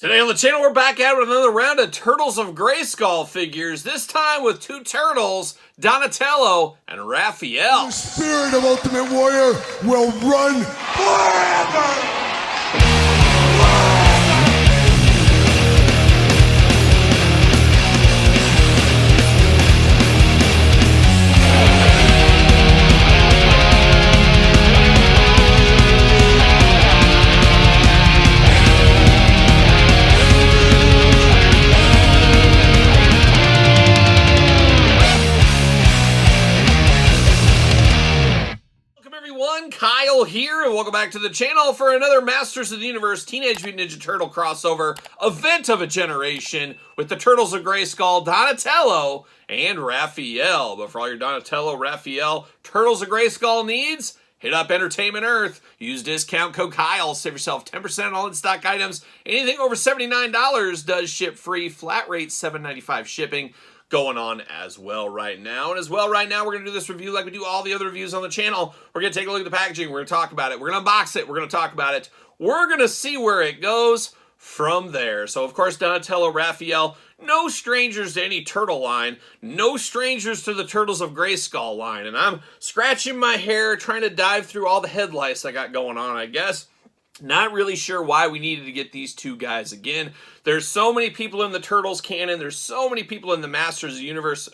Today on the channel, we're back at it with another round of Turtles of Grayskull figures, this time with two turtles, Donatello and Raphael. The spirit of Ultimate Warrior will run forever! Kyle here, and welcome back to the channel for another Masters of the Universe Teenage Mutant Ninja Turtle crossover event of a generation with the Turtles of Grayskull, Donatello, and Raphael. But for all your Donatello, Raphael, Turtles of Grayskull needs, hit up Entertainment Earth. Use discount code Kyle. Save yourself 10% on all in-stock items. Anything over $79 does ship free. Flat rate $7.95 shipping going on as well right now. And as well right now, we're going to do this review like we do all the other reviews on the channel. We're going to take a look at the packaging. We're going to talk about it. We're going to unbox it. We're going to talk about it. We're going to see where it goes from there. So, of course, Donatello, Raphael, no strangers to any turtle line. No strangers to the Turtles of Grayskull line. And I'm scratching my hair trying to dive through all the headlights I got going on, I guess. Not really sure why we needed to get these two guys again. There's so many people in the Turtles canon. There's so many people in the Masters of the Universe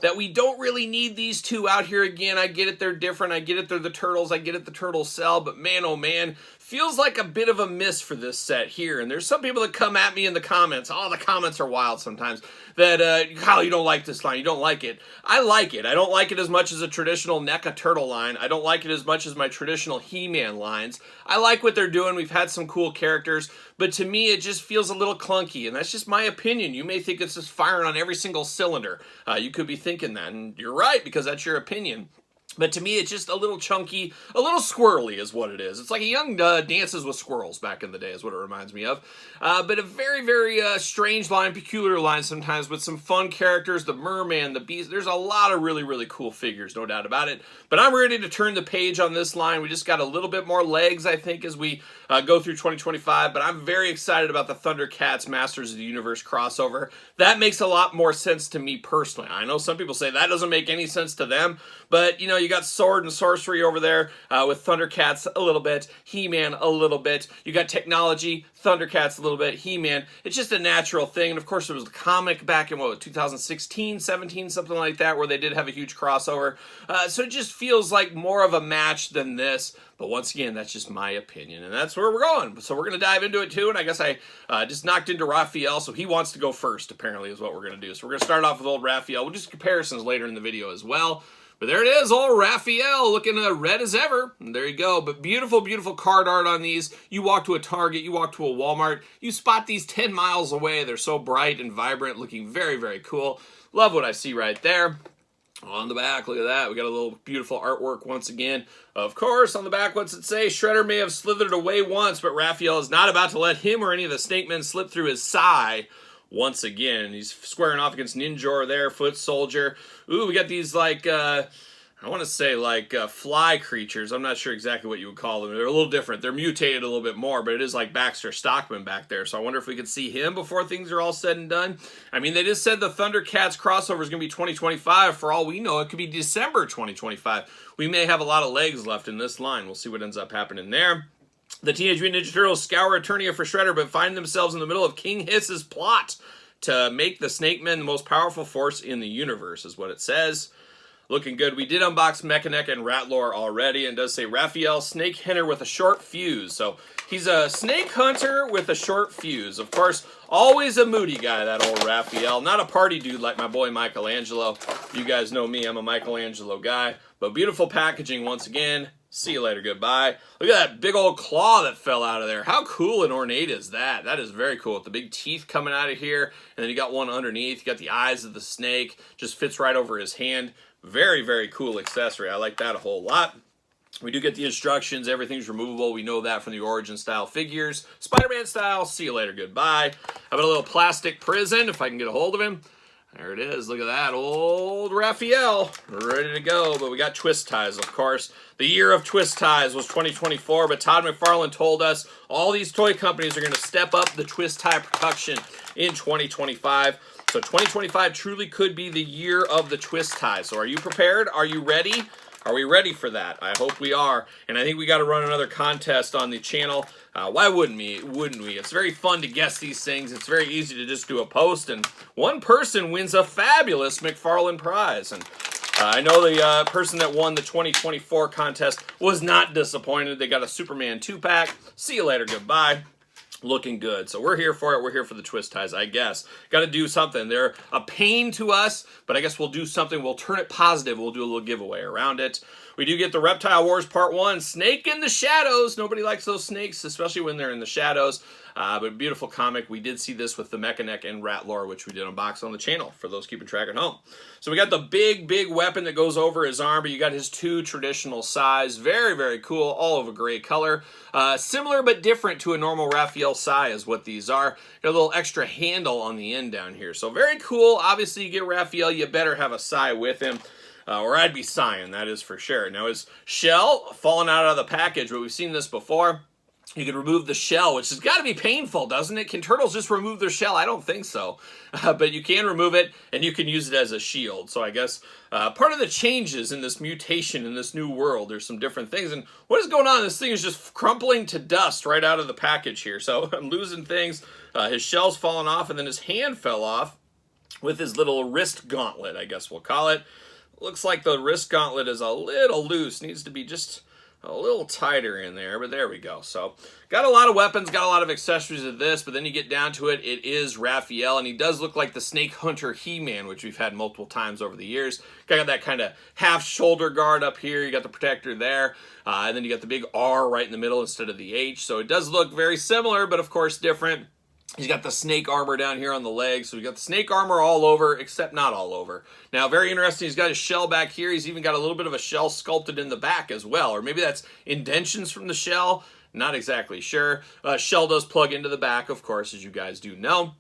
that we don't really need these two out here again. I get it, they're different. I get it, they're the Turtles. I get it, the Turtles sell. But man, oh man, feels like a bit of a miss for this set here. And there's some people that come at me in the comments. Oh, the comments are wild sometimes. That, Kyle, you don't like this line. You don't like it. I like it. I don't like it as much as a traditional NECA Turtle line. I don't like it as much as my traditional He-Man lines. I like what they're doing. We've had some cool characters. But to me, it just feels a little clunky. And that's just my opinion. You may think it's just firing on every single cylinder. You could be thinking that. And you're right, because that's your opinion. But to me, it's just a little chunky, a little squirrely is what it is. It's like a young Dances with Squirrels back in the day is what it reminds me of. But a very, very strange line, peculiar line sometimes with some fun characters, the Merman, the Beast. There's a lot of really, really cool figures, no doubt about it. But I'm ready to turn the page on this line. We just got a little bit more legs, I think, as we go through 2025. But I'm very excited about the Thundercats Masters of the Universe crossover. That makes a lot more sense to me personally. I know some people say that doesn't make any sense to them. But, you know, you got Sword and Sorcery over there with Thundercats a little bit, He-Man a little bit. You got Technology, Thundercats a little bit, He-Man. It's just a natural thing. And, of course, there was a comic back in, 2016, 17, something like that, where they did have a huge crossover. So it just feels like more of a match than this. But once again, that's just my opinion, and that's where we're going. So we're going to dive into it, too, and I guess I just knocked into Raphael, so he wants to go first, apparently, is what we're going to do. So we're going to start off with old Raphael. We'll do comparisons later in the video as well. But there it is, old Raphael, looking red as ever. And there you go. But beautiful, beautiful card art on these. You walk to a Target, you walk to a Walmart, you spot these 10 miles away. They're so bright and vibrant, looking very, very cool. Love what I see right there. On the back, look at that. We got a little beautiful artwork once again. Of course, on the back, what's it say? Shredder may have slithered away once, but Raphael is not about to let him or any of the Snake Men slip through his sigh. Once again, he's squaring off against Ninjor there, Foot Soldier. Ooh, we got these, like, I want to say, like, fly creatures. I'm not sure exactly what you would call them. They're a little different. They're mutated a little bit more, but it is like Baxter Stockman back there. So I wonder if we could see him before things are all said and done. I mean, they just said the Thundercats crossover is going to be 2025. For all we know, it could be December 2025. We may have a lot of legs left in this line. We'll see what ends up happening there. The Teenage Mutant Ninja Turtles scour Eternia for Shredder, but find themselves in the middle of King Hiss's plot to make the Snake Men the most powerful force in the universe, is what it says. Looking good. We did unbox Mechanic and Ratlore already, and does say Raphael, Snake Hunter with a short fuse. So he's a snake hunter with a short fuse. Of course, always a moody guy, that old Raphael. Not a party dude like my boy Michelangelo. You guys know me, I'm a Michelangelo guy. But beautiful packaging once again. See you later, goodbye. Look at that big old claw that fell out of there. How cool and ornate is that? That is very cool. With the big teeth coming out of here, and then you got one underneath. You got the eyes of the snake. Just fits right over his hand. Very, very cool accessory. I like that a whole lot. We do get the instructions. Everything's removable. We know that from the Origin style figures. Spider-Man style. See you later, goodbye. How about a little plastic prison, if I can get a hold of him? There it is. Look at that. Old Raphael. Ready to go. But we got twist ties, of course. The year of twist ties was 2024, but Todd McFarlane told us all these toy companies are going to step up the twist tie production in 2025. So 2025 truly could be the year of the twist tie. So are you prepared? Are you ready? Are we ready for that? I hope we are. And I think we got to run another contest on the channel. Why wouldn't we? It's very fun to guess these things. It's very easy to just do a post, and one person wins a fabulous McFarlane prize. And I know the person that won the 2024 contest was not disappointed. They got a Superman 2-pack. See you later. Goodbye. Looking good. So we're here for it. We're here for the twist ties, I guess. Got to do something. They're a pain to us, but I guess we'll do something. We'll turn it positive. We'll do a little giveaway around it. We do get the Reptile Wars Part 1. Snake in the shadows. Nobody likes those snakes, especially when they're in the shadows. But beautiful comic. We did see this with the Mechanic and Rat Lore, which we did unbox on the channel for those keeping track at home. So we got the big weapon that goes over his arm, but you got his two traditional size. Very, very cool. All of a gray color. Similar but different to a normal Raphael Sai is what these are. Got a little extra handle on the end down here. So very cool. Obviously, you get Raphael, you better have a Sai with him. Or I'd be sighing, that is for sure. Now, his shell falling out of the package, but we've seen this before. You can remove the shell, which has got to be painful, doesn't it? Can turtles just remove their shell? I don't think so. But you can remove it, and you can use it as a shield. So I guess part of the changes in this mutation in this new world, there's some different things. And what is going on? This thing is just crumpling to dust right out of the package here. So I'm losing things. His shell's falling off, and then his hand fell off with his little wrist gauntlet, I guess we'll call it. Looks like the wrist gauntlet is a little loose. Needs to be just a little tighter in there, but there we go. So got a lot of weapons, got a lot of accessories of this, but then you get down to it, it is Raphael, and he does look like the Snake Hunter He-Man, which we've had multiple times over the years. Got that kind of half shoulder guard up here. You got the protector there, and then you got the big R right in the middle instead of the H. So it does look very similar, but of course different. He's got the snake armor down here on the legs. So we got the snake armor all over, except not all over. Now, very interesting, he's got his shell back here. He's even got a little bit of a shell sculpted in the back as well. Or maybe that's indentions from the shell. Not exactly sure. Shell does plug into the back, of course, as you guys do know.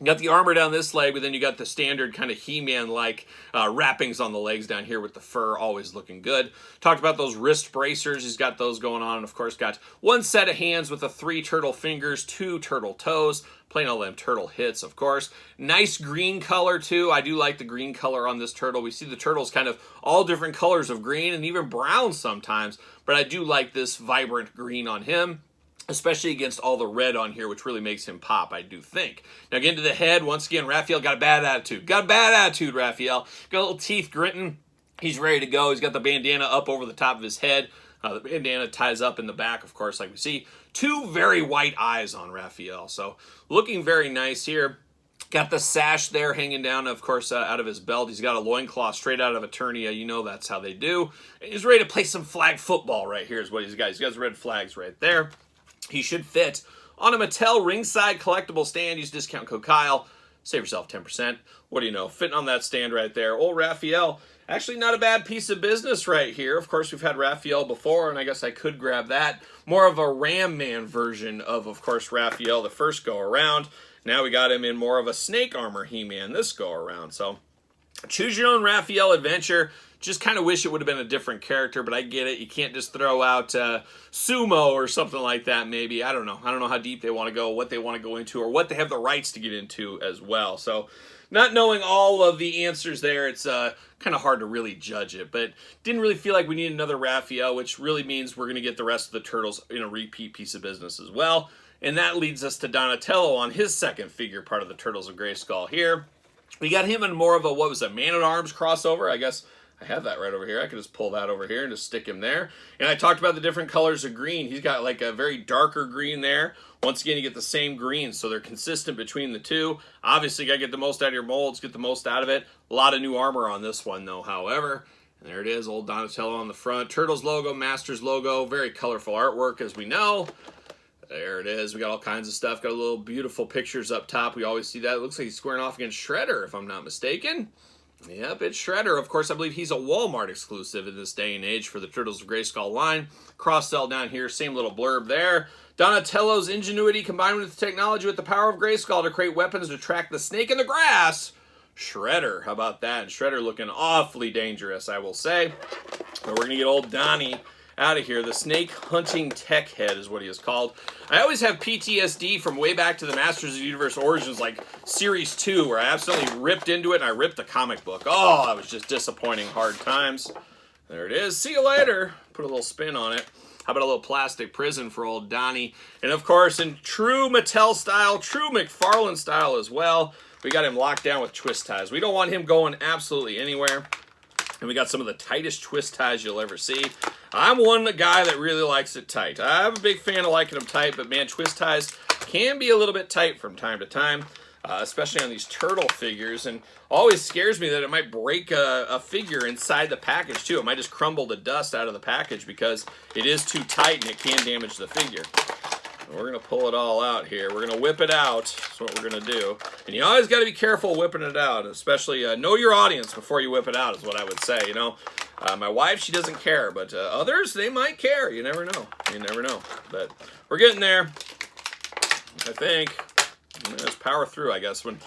You got the armor down this leg, but then you got the standard kind of He-Man-like wrappings on the legs down here with the fur, always looking good. Talked about those wrist bracers. He's got those going on, and of course got one set of hands with the 3 turtle fingers, 2 turtle toes, playing all them turtle hits, of course. Nice green color, too. I do like the green color on this turtle. We see the turtles kind of all different colors of green and even brown sometimes, but I do like this vibrant green on him, especially against all the red on here, which really makes him pop, I do think. Now, getting to the head, once again, Raphael got a bad attitude. Got a bad attitude, Raphael. Got little teeth gritting. He's ready to go. He's got the bandana up over the top of his head. The bandana ties up in the back, of course, like we see. 2 very white eyes on Raphael. So, looking very nice here. Got the sash there hanging down, of course, out of his belt. He's got a loincloth straight out of Eternia. You know that's how they do. And he's ready to play some flag football right here is what he's got. He's got his red flags right there. He should fit on a Mattel ringside collectible stand. Use discount code Kyle. Save yourself 10%. What do you know? Fitting on that stand right there. Old Raphael. Actually not a bad piece of business right here. Of course, we've had Raphael before, and I guess I could grab that. More of a Ram Man version of course, Raphael the first go-around. Now we got him in more of a snake armor He-Man this go-around. So, choose your own Raphael adventure. Just kind of wish it would have been a different character, but I get it. You can't just throw out Sumo or something like that, maybe. I don't know. I don't know how deep they want to go, what they want to go into, or what they have the rights to get into as well. So, not knowing all of the answers there, it's kind of hard to really judge it. But didn't really feel like we need another Raphael, which really means we're going to get the rest of the Turtles in a repeat piece of business as well. And that leads us to Donatello on his second figure part of the Turtles of Grayskull here. We got him in more of a, what was it, Man-at-Arms crossover, I guess. I have that right over here. I could just pull that over here and just stick him there. And I talked about the different colors of green. He's got like a very darker green there. Once again, you get the same green, so they're consistent between the two. Obviously, you got to get the most out of your molds, get the most out of it. A lot of new armor on this one, though, however. And there it is, old Donatello on the front. Turtles logo, Masters logo. Very colorful artwork, as we know. There it is. We got all kinds of stuff. Got a little beautiful pictures up top. We always see that. It looks like he's squaring off against Shredder, if I'm not mistaken. Yep, it's Shredder. Of course, I believe he's a Walmart exclusive in this day and age for the Turtles of Grayskull line. Cross-sell down here, same little blurb there. Donatello's ingenuity combined with the technology with the power of Grayskull to create weapons to track the snake in the grass Shredder. How about that? And Shredder looking awfully dangerous, I will say. But we're going to get old Donnie out of here. The Snake Hunting Tech Head is what he is called. I always have PTSD from way back to the Masters of the Universe Origins, like Series 2, where I absolutely ripped into it and I ripped the comic book. Oh, that was just disappointing. Hard times. There it is. See you later. Put a little spin on it. How about a little plastic prison for old Donnie? And of course, in true Mattel style, true McFarlane style as well, we got him locked down with twist ties. We don't want him going absolutely anywhere. And we got some of the tightest twist ties you'll ever see. I'm one guy that really likes it tight. I'm a big fan of liking them tight, but man, twist ties can be a little bit tight from time to time, especially on these turtle figures. And always scares me that it might break a figure inside the package too. It might just crumble the dust out of the package because it is too tight and it can damage the figure. We're going to pull it all out here. We're going to whip it out. That's what we're going to do. And you always got to be careful whipping it out, especially know your audience before you whip it out is what I would say, you know. My wife, she doesn't care, but others, they might care. You never know. You never know. But we're getting there, I think. Let's power through, I guess, when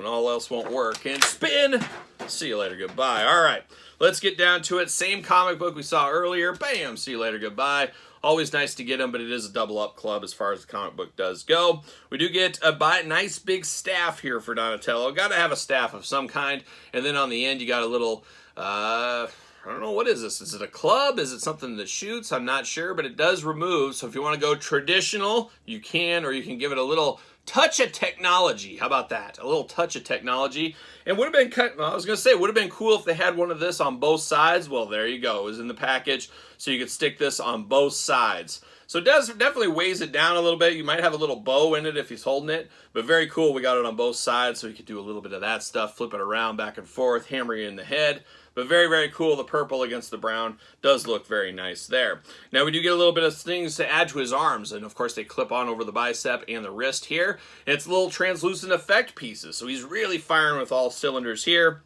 all else won't work. And spin. See you later. Goodbye. All right. Let's get down to it. Same comic book we saw earlier. Bam. See you later. Goodbye. Always nice to get them, but it is a double-up club as far as the comic book does go. We do get a nice big staff here for Donatello. Got to have a staff of some kind. And then on the end, you got a little, I don't know, what is this? Is it a club? Is it something that shoots? I'm not sure, but it does remove. So if you want to go traditional, you can, or you can give it a little touch of technology. How about that? A little touch of technology. And would have been, I was going to say, would have been cool if they had one of this on both sides. Well, there you go. It was in the package, so you could stick this on both sides. So it does definitely weighs it down a little bit. You might have a little bow in it if he's holding it, but very cool. We got it on both sides, so you could do a little bit of that stuff, flip it around back and forth, hammer you in the head. But very, very cool. The purple against the brown does look very nice there. Now we do get a little bit of things to add to his arms. And of course they clip on over the bicep and the wrist here. And it's little translucent effect pieces. So he's really firing with all cylinders here.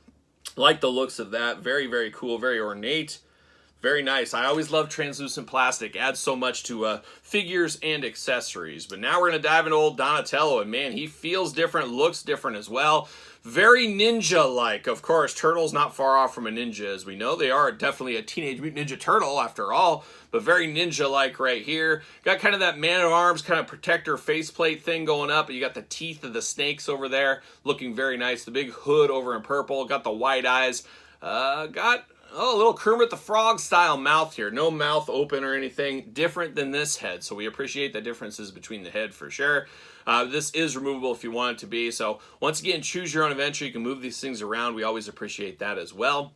Like the looks of that. Very, very cool. Very ornate. Very nice. I always love translucent plastic. Adds so much to figures and accessories. But now we're going to dive into old Donatello. And man, he feels different, looks different as well. Very ninja-like. Of course, Turtle's not far off from a ninja, as we know. They are definitely a Teenage Mutant Ninja Turtle, after all, but very ninja-like right here. Got kind of that man-at-arms kind of protector faceplate thing going up, and you got the teeth of the snakes over there, looking very nice. The big hood over in purple. Got the white eyes. Got a little Kermit the Frog style mouth here. No mouth open or anything. Different than this head, so we appreciate the differences between the head for sure. This is removable if you want it to be. So once again, choose your own adventure. You can move these things around. We always appreciate that as well.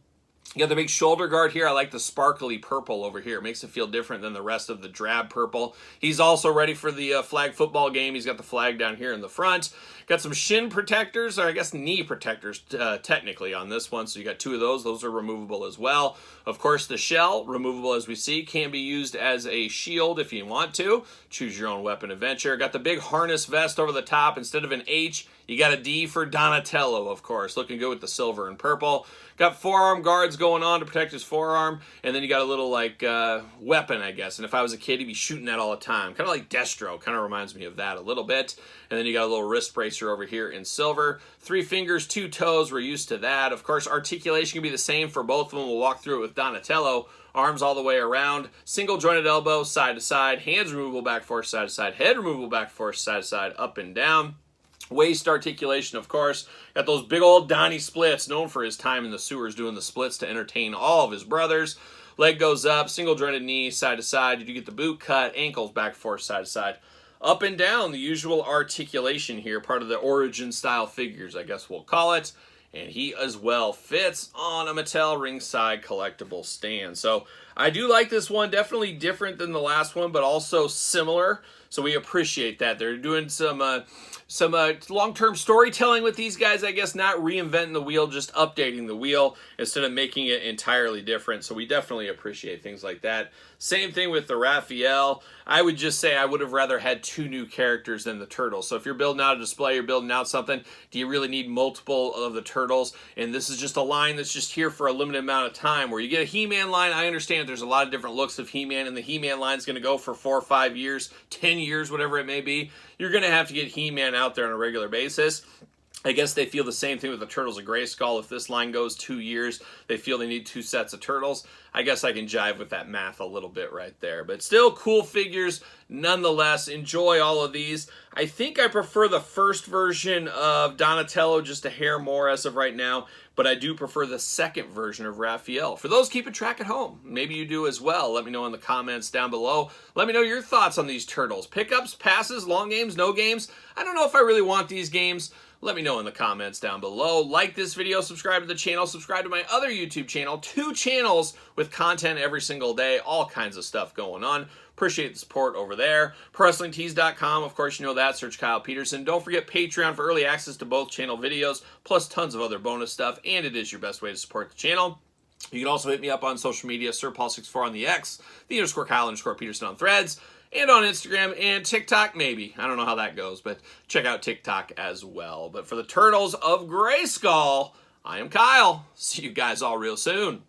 You got the big shoulder guard here. I like the sparkly purple over here. It makes it feel different than the rest of the drab purple. He's also ready for the flag football game. He's got the flag down here in the front. Got some shin protectors, or I guess knee protectors technically on this one. So you got two of those. Those are removable as well. Of course, the shell, removable as we see, can be used as a shield if you want to. Choose your own weapon adventure. Got the big harness vest over the top. Instead of an H, you got a D for Donatello, of course. Looking good with the silver and purple. Got forearm guards going on to protect his forearm. And then you got a little, like, weapon, I guess. And if I was a kid, he'd be shooting that all the time. Kind of like Destro. Kind of reminds me of that a little bit. And then you got a little wrist bracer over here in silver. 3 fingers, 2 toes. We're used to that. Of course, articulation can be the same for both of them. We'll walk through it with Donatello. Arms all the way around. Single jointed elbow, side to side. Hands removable back forth, side to side. Head removable back forth, side to side, up and down. Waist articulation, of course. Got those big old Donnie splits, known for his time in the sewers doing the splits to entertain all of his brothers. Leg goes up, single jointed knee, side to side. You do get the boot cut, ankles back forth, side to side. Up and down, the usual articulation here, part of the origin style figures, I guess we'll call it. And he as well fits on a Mattel ringside collectible stand. So I do like this one. Definitely different than the last one, but also similar. So we appreciate that. They're doing some long-term storytelling with these guys, I guess, not reinventing the wheel, just updating the wheel instead of making it entirely different. So we definitely appreciate things like that. Same thing with the Raphael. I would just say I would have rather had 2 new characters than the Turtles. So if you're building out a display, you're building out something, do you really need multiple of the Turtles? And this is just a line that's just here for a limited amount of time. Where you get a He-Man line, I understand there's a lot of different looks of He-Man, and the He-Man line is going to go for 4 or 5 years, 10 years, whatever it may be. You're going to have to get He-Man out there on a regular basis. I guess they feel the same thing with the Turtles of Grayskull. If this line goes 2 years, they feel they need 2 sets of turtles. I guess I can jive with that math a little bit right there. But still cool figures nonetheless. Enjoy all of these. I think I prefer the first version of Donatello just a hair more as of right now. But I do prefer the second version of Raphael. For those keeping track at home, maybe you do as well. Let me know in the comments down below. Let me know your thoughts on these turtles. Pickups, passes, long games, no games. I don't know if I really want these games. Let me know in the comments down below. Like this video, subscribe to the channel, subscribe to my other YouTube channel. 2 channels with content every single day, all kinds of stuff going on. Appreciate the support over there. ProWrestlingTees.com, of course, you know that. Search Kyle Peterson. Don't forget Patreon for early access to both channel videos, plus tons of other bonus stuff, and it is your best way to support the channel. You can also hit me up on social media, SirPaul64 on the X, the _Kyle_Peterson on Threads, and on Instagram and TikTok, maybe. I don't know how that goes, but check out TikTok as well. But for the Turtles of Grayskull, I am Kyle. See you guys all real soon.